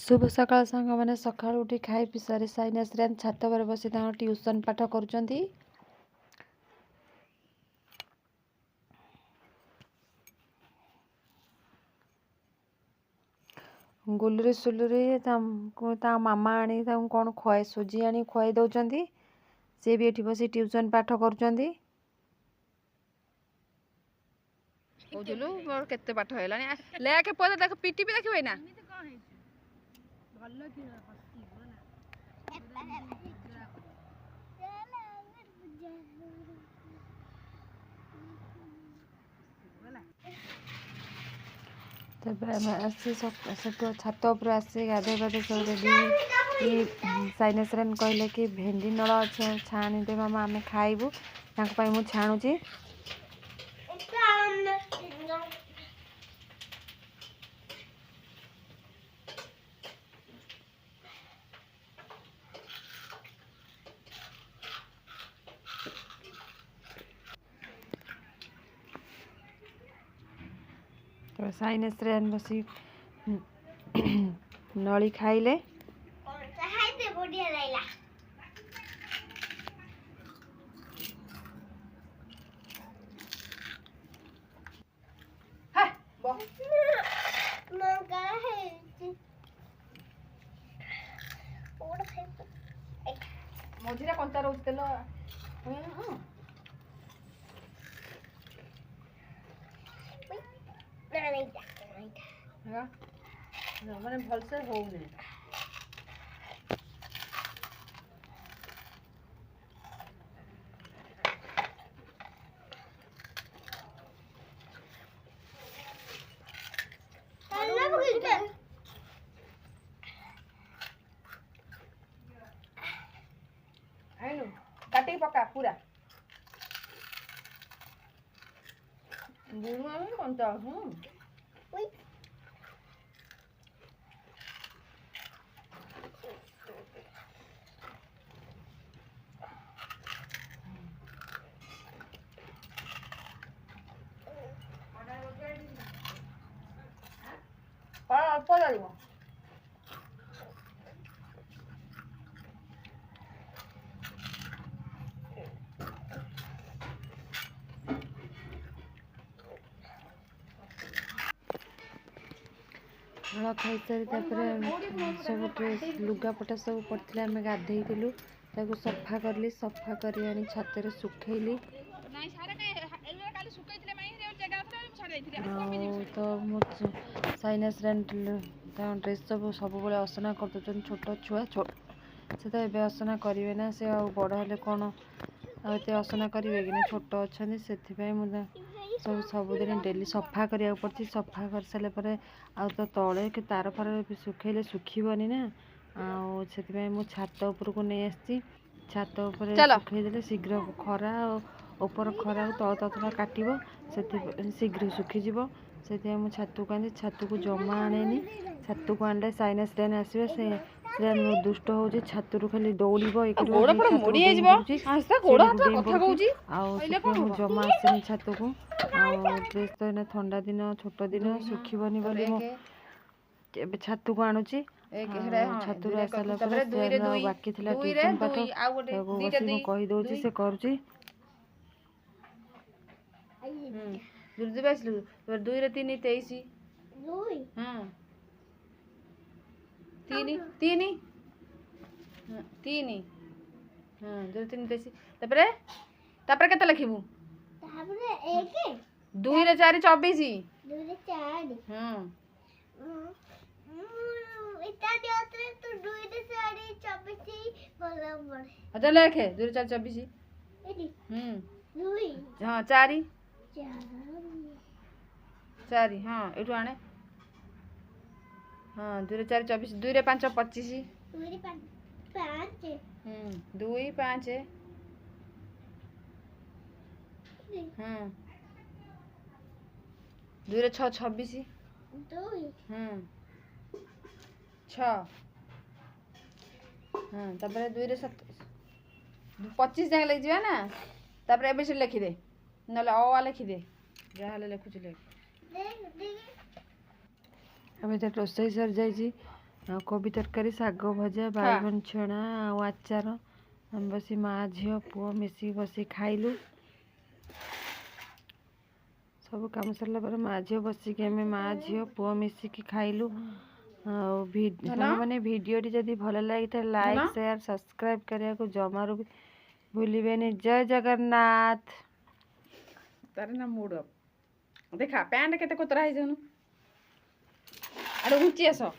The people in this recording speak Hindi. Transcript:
शुभ सकाळ सांग मैंने सका उठी खाई पी सारी साइना श्रेयान छात पर बसी ट्यूशन पाठ करुँच। गुलुरी सुलुरी मामा आनी कौन खुआए सुजी आनी खुआई दौरान सी भी ये बस ट्यूशन पाठ करुँच। केते पाठ है लेके पदे देख पीटी भी देखिए ना छात उपर आसी गाधे गाधे सब रेडी साइना श्रेयान कहले कि भेंडी नल अच्छे छाणीदे मामा आम खाइबू मुझे छाणुची। तो साइना श्रेयान बसी नली खाइले मझे कंचा रोज तेल मैंने भलसे हो काटी पका पूरा कंचा अल्प लगे हल खाई सारी सब ड्रेस लुगापटा सब पड़े आम गाधेलु सफा कली सफा कर छात सुखेली तो साइना श्रेयान ड्रेस सब असना कर दौरान छोट छुआ से तो ये असना करेंगे ना से बड़ हेले कौन आते असना करेंगे कि छोट अच्छा से सब सबुदिन डेली सफा करा पड़ी सफा कर सारे तो तले कि तार फार सुखेले सुखीबनी ना आते मुझे छात उपरको नहीं आसी छात उपर सुखेदे शीघ्र खरा ऊपर खरा तल तला काटो से शीघ्र सुखीज से मुझे छात को आनी छात को जमा आने छात को आने साइना श्रेयान आसवे से श्रेयान दुष्ट हो छात खाली दौड़ जमा आसनी छात को ड्रेस तो ये ठंडा दिन छोट दिन सुखीबनी बोली छात को आणुची छात आसारा बाकी ट्यूशन पाठ बस कही दौची से करुची दुई रे तीन 23 तीन तीन तीन दुई तीन 23 तापर केते लिखिबू दुई रे 4 24 अच्छा लेखे 2 रे 4 24 हाँ 4 4 हाँ एठू आने हाँ 2 रे 4 24 2 रे 5 25 2 5 हाँ 2 रे 6 26 6 हाँ तापर 2 रे 7 25 जाए लग जाए ना तापर एबे से लिखिदे नले अ लिखिदे जहाँ लिखुच आम तो रोसई सर जाइए ଆଉ କୋବି ତରକାରୀ, ଶାଗ ଭଜା, ବାଇଗଣ ଛଣା ଆଉ ଆଚାର। ଆମେ ବସି ମା ଝିଅ ପୁଅ ମିଶିକି ବସି ଖାଇଲୁ। ସବୁ କାମ ସରିଲା ପରେ ମା ଝିଅ ବସିକି ଆମେ ମା ଝିଅ ପୁଅ ମିଶିକି ଖାଇଲୁ। ଆଉ ସାଙ୍ଗମାନେ ଭିଡ଼ିଓଟି ଯଦି ଭଲ ଲାଗିଥାଏ ଲାଇକ୍ ସେୟାର ସବସ୍କ୍ରାଇବ୍ କରିବାକୁ ଜମାରୁ ବି ଭୁଲିବେନି। ଜୟ ଜଗନ୍ନାଥ। ତାର ନା ମୁଡ ଅଫ୍। ଦେଖା ପ୍ୟାଣ୍ଟ କେତେ କୋତରା ହେଇଯାଉନୁ ଆଡେ ଘୁଞ୍ଚି ଆସ।